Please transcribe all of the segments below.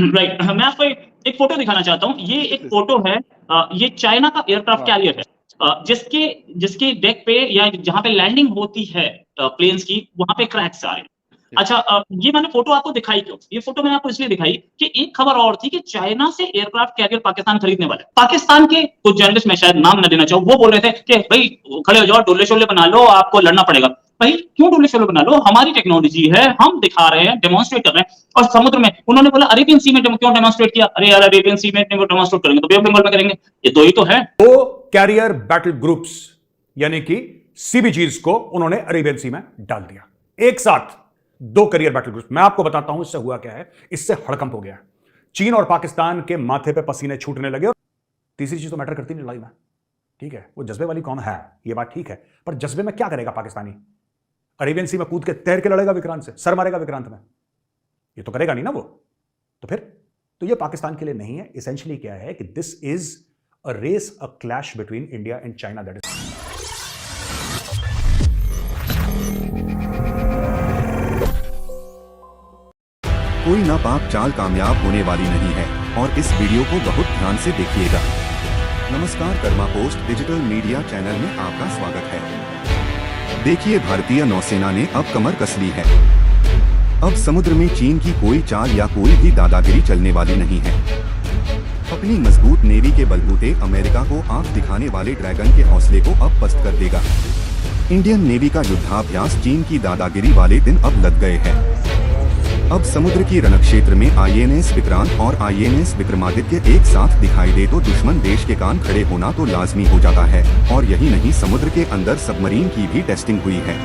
Right. मैं आपको एक फोटो दिखाना चाहता हूँ। ये एक फोटो है, ये चाइना का एयरक्राफ्ट हाँ। कैरियर है, जिसके जिसके डेक पे या जहाँ पे लैंडिंग होती है प्लेन्स की, वहां पे क्रैक्स आ रहे हैं। अच्छा, ये मैंने फोटो आपको दिखाई क्यों? ये फोटो मैंने आपको इसलिए दिखाई कि एक खबर और थी कि चाइना से एयरक्राफ्ट कैरियर पाकिस्तान खरीदने वाला है। पाकिस्तान के कुछ जर्नलिस्ट, मैं शायद नाम न लेना चाहूँ, वो बोल रहे थे कि भाई खड़े हो जाओ, डोले शोले बना लो, आपको लड़ना पड़ेगा। भाई क्यों डोले शोले बना लो? हमारी टेक्नोलॉजी है, हम दिखा रहे हैं, डेमोन्स्ट्रेट कर रहे हैं। और समुद्र में उन्होंने बोला अरेबियन सी में क्यों डेमोन्स्ट्रेट किया? अरे यार, अरेबियन सी में डेमोन्स्ट्रेट करेंगे तो बे ऑफ बंगाल में करेंगे, ये दो ही तो है। दो कैरियर बैटल ग्रुप्स यानी कि सीबीजीज को उन्होंने अरेबियन सी में डाल दिया एक साथ। दो कैरियर बैटल ग्रुप्स। मैं आपको बताता हूं इससे हुआ क्या है। इससे हड़कंप हो गया। चीन और पाकिस्तान के माथे पे पसीने छूटने लगे। और तीसरी चीज तो मैटर करती नहीं लड़ाई में, ठीक है, वो जज्बे वाली कौन है, ये बात ठीक है, पर जज्बे में क्या करेगा पाकिस्तानी? अरेबियन सी में कूद के तैर के लड़ेगा विक्रांत से, सर मारेगा विक्रांत में? ये तो करेगा नहीं ना वो। तो फिर तो ये पाकिस्तान के लिए नहीं है। इसेंशियली क्या है कि this is a race, a clash between India and China. That is कोई नापाक चाल कामयाब होने वाली नहीं है और इस वीडियो को बहुत ध्यान से देखिएगा। नमस्कार, Karma post digital media channel में आपका स्वागत है। देखिए, भारतीय नौसेना ने अब कमर कस ली है। अब समुद्र में चीन की कोई चाल या कोई भी दादागिरी चलने वाली नहीं है। अपनी मजबूत नेवी के बलबूते अमेरिका को आंख दिखाने वाले ड्रैगन के हौसले को अब पस्त कर देगा। इंडियन नेवी का युद्धाभ्यास चीन की दादागिरी वाले दिन अब लग गए हैं। अब समुद्र की रणक्षेत्र में आईएनएस विक्रांत और आईएनएस विक्रमादित्य एक साथ दिखाई दे तो दुश्मन देश के कान खड़े होना तो लाजमी हो जाता है। और यही नहीं, समुद्र के अंदर सबमरीन की भी टेस्टिंग हुई है।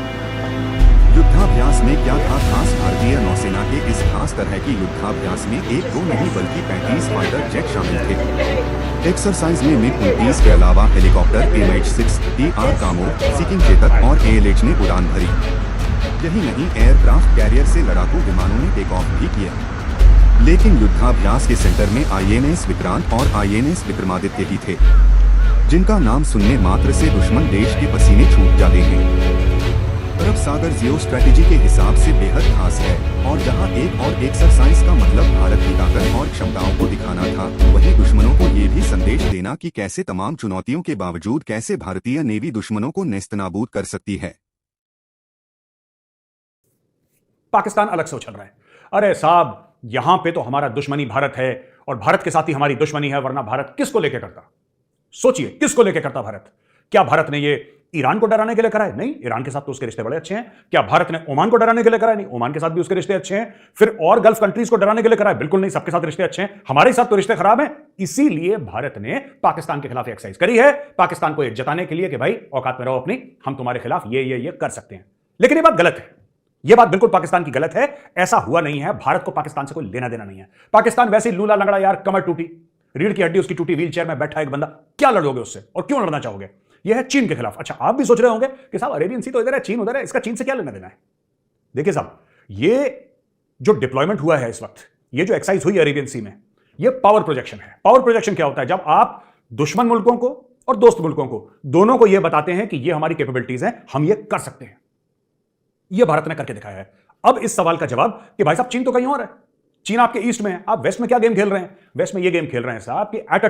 युद्धाभ्यास में क्या था खास? भारतीय नौसेना के इस खास तरह की युद्धाभ्यास में एक दो नहीं बल्कि 35 फाइटर जेट शामिल थे। एक्सरसाइज में MiG-29 के अलावा हेलीकॉप्टर MH-6, TR कामो, सीकिंग चेतक और ALH ने उड़ान भरी। यही नहीं, एयरक्राफ्ट कैरियर से लड़ाकू विमानों ने टेक ऑफ भी किया। लेकिन युद्धाभ्यास के सेंटर में आईएनएस विक्रांत और आईएनएस विक्रमादित्य ही थे, जिनका नाम सुनने मात्र से दुश्मन देश के पसीने छूट जाते हैं। अरब सागर जियो स्ट्रेटेजी के हिसाब से बेहद खास है और जहां एक और एक्सरसाइज का मतलब भारत की ताकत और क्षमताओं को दिखाना था, वहीं दुश्मनों को ये भी संदेश देना कि कैसे तमाम चुनौतियों के बावजूद कैसे भारतीय नेवी दुश्मनों को नेस्तनाबूद कर सकती है। पाकिस्तान अलग से उछल रहा है। अरे साहब, यहां पे तो हमारा दुश्मनी भारत है और भारत के साथ ही हमारी दुश्मनी है, वरना भारत किसको लेके करता? सोचिए, किसको लेके करता भारत? क्या भारत ने ये ईरान को डराने के लिए करा है? नहीं, ईरान के साथ तो उसके रिश्ते बड़े अच्छे हैं। क्या भारत ने ओमान को डराने के लिए करा है? नहीं, ओमान के साथ भी उसके रिश्ते अच्छे हैं। फिर और गल्फ कंट्रीज को डराने के लिए करा है? बिल्कुल नहीं, सबके साथ रिश्ते अच्छे हैं। हमारे साथ तो रिश्ते खराब हैं। इसीलिए भारत ने पाकिस्तान के खिलाफ एक्सरसाइज करी है, पाकिस्तान को ये जताने के लिए कि भाई औकात में रहो अपनी, हम तुम्हारे खिलाफ ये कर सकते हैं। लेकिन ये बात गलत है। यह बात बिल्कुल पाकिस्तान की गलत है। ऐसा हुआ नहीं है। भारत को पाकिस्तान से कोई लेना देना नहीं है। पाकिस्तान वैसे ही लूला लंगड़ा यार, कमर टूटी, रीढ़ की हड्डी उसकी टूटी, व्हील चेयर में बैठा एक बंदा, क्या लड़ोगे उससे और क्यों लड़ना चाहोगे? यह है चीन के खिलाफ। अच्छा, आप भी सोच रहे होंगे कि साहब अरेबियन सी तो इधर है, चीन उधर है, इसका चीन से क्या लेना देना है? देखिए साहब, ये जो डिप्लॉयमेंट हुआ है इस वक्त, ये जो एक्सरसाइज हुई अरेबियन सी में, ये पावर प्रोजेक्शन है। पावर प्रोजेक्शन क्या होता है? जब आप दुश्मन मुल्कों को और दोस्त मुल्कों को, दोनों को यह बताते हैं कि ये हमारी कैपेबिलिटीज हैं, हम ये कर सकते हैं। यह भारत ने करके दिखाया है। अब इस सवाल का जवाब कि भाई साहब चीन तो कहीं और है, चीन आपके ईस्ट में है, आप वेस्ट में क्या गेम खेल रहे हैं? वेस्ट में ये गेम खेल रहे हैं साहब कि at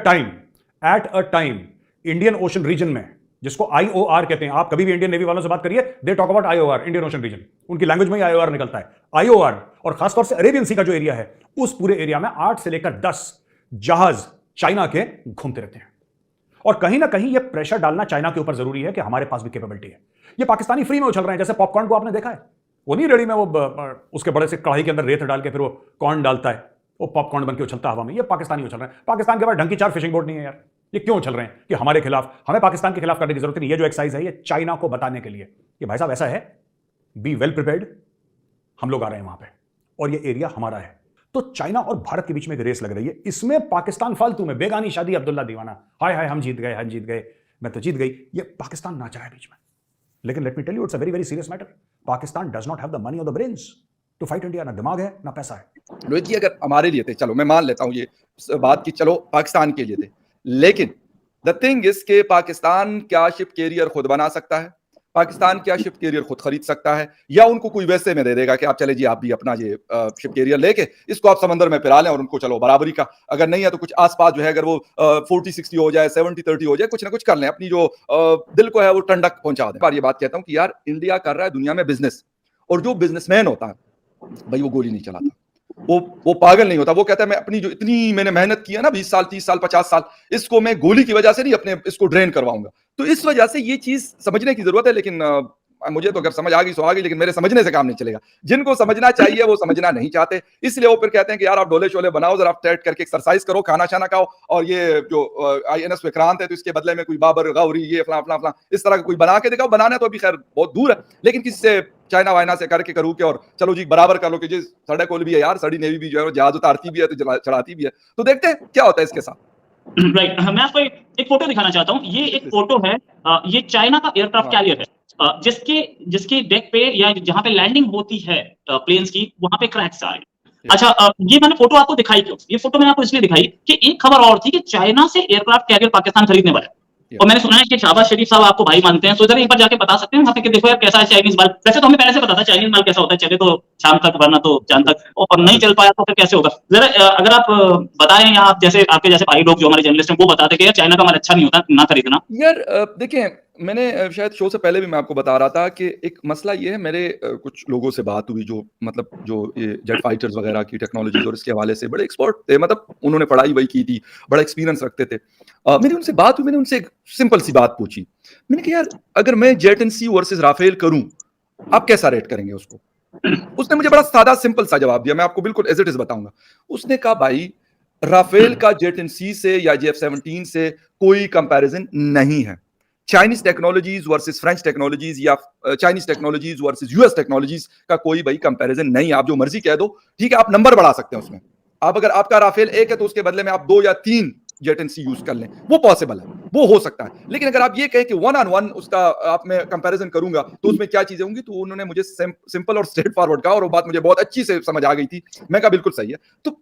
a time Indian Ocean region में, जिसको IOR कहते हैं, आप कभी भी इंडियन नेवी वालों से बात करिए, they talk about IOR, Indian Ocean region, उनकी लैंग्वेज में ही IOR निकलता है। IOR और खासतौर से अरेबियन सी का जो एरिया है, उस पूरे एरिया में 8 से लेकर 10 जहाज चाइना के घूमते रहते हैं। और कहीं ना कहीं यह प्रेशर डालना चाइना के ऊपर जरूरी है कि हमारे पास भी कैपेबिलिटी है। ये पाकिस्तानी फ्री में उछल रहे हैं, जैसे पॉपकॉर्न को आपने देखा है, वो नहीं रेडी में वो उसके बड़े से कढ़ाई के अंदर रेत डाल के फिर वो कॉर्न डालता है, वो पॉपकॉर्न बन के उछलता हवा में। ये पाकिस्तानी उछल रहे हैं। पाकिस्तान के पास ढंग की 4 फिशिंग बोट नहीं है यार। ये क्यों उछल रहे हैं कि हमारे खिलाफ, हमें पाकिस्तान के खिलाफ करने की जरूरत नहीं। ये जो एक्सरसाइज है, ये चाइना को बताने के लिए कि भाई साहब ऐसा है, बी वेल प्रिपेयर्ड, हम लोग आ रहे हैं वहां पे और ये एरिया हमारा है। तो चाइना और भारत के बीच में एक रेस लग रही है। इसमें पाकिस्तान फालतू में, बेगानी शादी अब्दुल्ला दीवाना, हाय हाय हम जीत गए, मैं तो जीत गई, ये पाकिस्तान नाचा है बीच में। लेकिन let me tell you, it's a very very serious matter. Pakistan does not have the money और the brains to fight India. ना दिमाग है ना पैसा है। रोहित जी, अगर हमारे लिए थे, चलो मैं मान लेता हूं ये बात की, चलो पाकिस्तान के लिए थे, लेकिन द थिंग इज के पाकिस्तान क्या शिप कैरियर खुद बना सकता है? पाकिस्तान क्या शिप कैरियर खुद खरीद सकता है या उनको कोई वैसे में दे देगा कि आप चले जी आप भी अपना ये शिप कैरियर लेके इसको आप समंदर में फिरा लें और उनको चलो बराबरी का, अगर नहीं है तो कुछ आसपास जो है अगर वो 40-60 हो जाए 70-30 हो जाए कुछ ना कुछ कर लें, अपनी जो दिल को है वो ठंडक पहुंचा दें। ये बात कहता हूं कि यार इंडिया कर रहा है दुनिया में बिजनेस, और जो बिजनेसमैन होता है भाई वो गोली नहीं चलाता, वो पागल नहीं होता, वो कहता है मैं अपनी जो इतनी मैंने मेहनत की है ना 20 साल 30 साल 50 साल, इसको मैं गोली की वजह से नहीं अपने इसको ड्रेन करवाऊंगा। तो इस वजह से ये चीज समझने की जरूरत है, लेकिन मुझे तो अगर समझ आ गई सो आ गई, लेकिन मेरे समझने से काम नहीं चलेगा। जिनको समझना चाहिए वो समझना नहीं चाहते, इसलिए वो फिर कहते हैं कि यार आप डोले शोले बनाओ, जरा आप टाइट करके एक्सरसाइज करो, खाना शाना खाओ, और ये जो INS विक्रांत है तो इसके बदले में कोई बाबर गौरी ये फला फला फला इस तरह का कोई बना के दिखाओ। बनाना तो अभी खैर बहुत दूर है, लेकिन किससे चाइना वाइना से करके करूँ के और चलो जी बराबर कर लो कि जी सड़क कोल भी है यार, सड़ी नेवी भी जो है जहाज उतारती भी है तो चढ़ाती भी है, तो देखते हैं क्या होता है इसके साथ। राइट, मैं आपको एक फोटो दिखाना चाहता हूँ। ये एक फोटो है, ये चाइना का एयरक्राफ्ट कैरियर है, जिसके डेक पे या जहां पे लैंडिंग होती है प्लेन्स की, वहां पे क्रैक्स आ रहे हैं। अच्छा, ये मैंने फोटो आपको दिखाई क्यों? ये फोटो मैंने आपको इसलिए दिखाई कि एक खबर और थी कि चाइना से एयरक्राफ्ट कैरियर पाकिस्तान खरीदने वाला है, और मैंने सुना है कि शहबाज शरीफ साहब आपको भाई मानते हैं, तो जरा एक बार जाके बता सकते हैं वहां पे कि देखो यार कैसा है चाइनीज माल। वैसे तो हमें पहले से पता था चाइनीज माल कैसा होता है, चले तो शाम तक वरना तो चांद तक, और नहीं चल पाया तो फिर कैसे होगा। जरा अगर आप बताएं, या आप जैसे आपके जैसे भाई लोग जो हमारे जर्नलिस्ट हैं वो बताते कि यार चाइना का माल अच्छा नहीं होता, ना खरीदना। यार देखिए मैंने शायद शो से पहले भी मैं आपको बता रहा था कि एक मसला ये है, मेरे कुछ लोगों से बात हुई जो मतलब जो ये जेट फाइटर्स वगैरह की टेक्नोलॉजीज और इसके हवाले से बड़े एक्सपर्ट थे, मतलब उन्होंने पढ़ाई वही की थी, बड़ा एक्सपीरियंस रखते थे। मेरी उनसे बात हुई, मैंने उनसे एक सिंपल सी बात पूछी, मैंने कहा यार अगर मैं jet and C versus Rafale करूं आप कैसा रेट करेंगे उसको? उसने मुझे बड़ा सादा सिंपल सा जवाब दिया, मैं आपको बिल्कुल एज इट इज बताऊंगा। उसने कहा भाई राफेल का जेट एंड सी से या JF-17 से कोई कंपैरिजन नहीं है। Chinese technologies versus French technologies या Chinese technologies versus US technologies का कोई भाई कंपैरिजन नहीं है। आप जो मर्जी कह दो, ठीक है, आप नंबर बढ़ा सकते हैं उसमें, आप अगर आपका राफेल 1 है तो उसके बदले में आप 2 या 3 जेट एंड सी यूज कर लें, वो पॉसिबल है, वो हो सकता है। लेकिन अगर आप ये कहें कि 1-on-1 उसका आप मैं कंपैरिजन करूंगा तो उसमें क्या चीजें होंगी, तो उन्होंने मुझे सिंपल और स्ट्रेट फॉरवर्ड कहा, और वो बात मुझे बहुत अच्छी से समझ आ गई थी। मैं कहा बिल्कुल सही है। तो